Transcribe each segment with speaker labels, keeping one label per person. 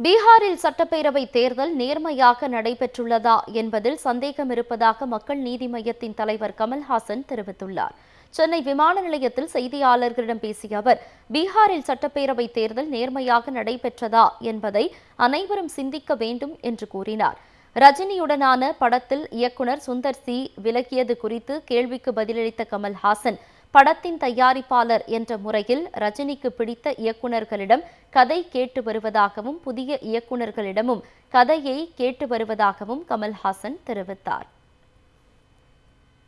Speaker 1: பீகாரில் சட்டப்பேரவை தேர்தல் நேர்மையாக நடைபெற்றுள்ளதா என்பதில் சந்தேகம் இருப்பதாக மக்கள் நீதி மய்யத்தின் தலைவர் கமல்ஹாசன் தெரிவித்துள்ளார். சென்னை விமான நிலையத்தில் செய்தியாளர்களிடம் பேசிய அவர், பீகாரில் சட்டப்பேரவை தேர்தல் நேர்மையாக நடைபெற்றதா என்பதை அனைவரும் சிந்திக்க வேண்டும் என்று கூறினார். ரஜினியுடனான படத்தில் இயக்குநர் சுந்தர் சி விலகியது குறித்து கேள்விக்கு பதிலளித்த கமல்ஹாசன், படத்தின் தயாரிப்பாளர் என்ற முறையில் ரஜினிக்கு பிடித்த இயக்குநர்களிடம் கதை கேட்டு வருவதாகவும் புதிய இயக்குநர்களிடமும் கதையை கேட்டு வருவதாகவும் கமல்ஹாசன் தெரிவித்தார்.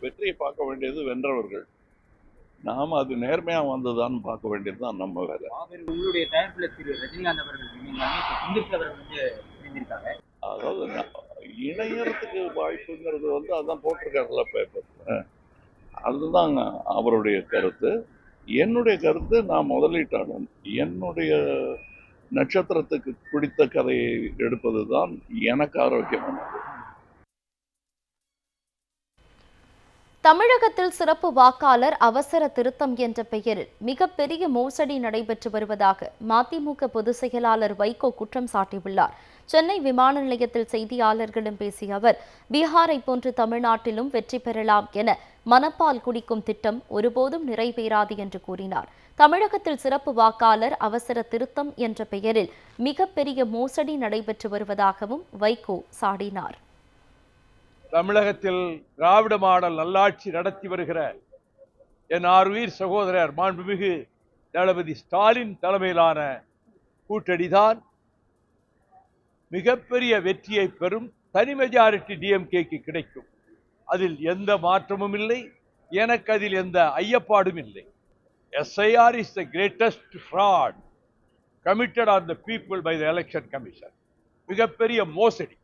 Speaker 2: வெற்றியை பார்க்க வேண்டியது வென்றவர்கள், நாம் அது நேர்மையா வந்ததான்னு பார்க்க வேண்டியதுதான் நம்ம வேலை.
Speaker 3: உங்களுடைய தயாரிப்புல திரு ரஜினிகாந்த் அவர்கள்
Speaker 2: அதாவது இணையறதுக்கு வாய்ப்புங்கிறது அதான் போட்டிருக்காருல பேப்பர், அதுதான் அவருடைய கருத்து. என்னுடைய கருத்து, நான் முதலீட்டாளன், என்னுடைய நட்சத்திரத்துக்கு பிடித்த கதையை எடுப்பதுதான் எனக்கு ஆரோக்கியமானது.
Speaker 1: தமிழகத்தில் சிறப்பு வாக்காளர் அவசர திருத்தம் என்ற பெயரில் மிகப்பெரிய மோசடி நடைபெற்று வருவதாக மதிமுக பொதுச் செயலாளர் வைகோ குற்றம் சாட்டியுள்ளார். சென்னை விமான நிலையத்தில் செய்தியாளர்களிடம் பேசிய அவர், பீகாரை போன்று தமிழ்நாட்டிலும் வெற்றி பெறலாம் என மனப்பால் குடிக்கும் திட்டம் ஒருபோதும் நிறைவேறாது என்று கூறினார். தமிழகத்தில் சிறப்பு வாக்காளர் அவசர திருத்தம் என்ற பெயரில் மிகப்பெரிய மோசடி நடைபெற்று வருவதாகவும் வைகோ சாடினார்.
Speaker 4: தமிழகத்தில் திராவிட மாடல் நல்லாட்சி நடத்தி வருகிற என் ஆர்வீர் சகோதரர் மாண்புமிகு தளபதி ஸ்டாலின் தலைமையிலான கூட்டணிதான் மிகப்பெரிய வெற்றியை பெறும். தனி மெஜாரிட்டி டிஎம்கேக்கு கிடைக்கும். அதில் எந்த மாற்றமும் இல்லை. எனக்கு அதில் எந்த ஐயப்பாடும் இல்லை. SIR is the greatest fraud committed on the people by the election commission. மிகப்பெரிய மோசடி.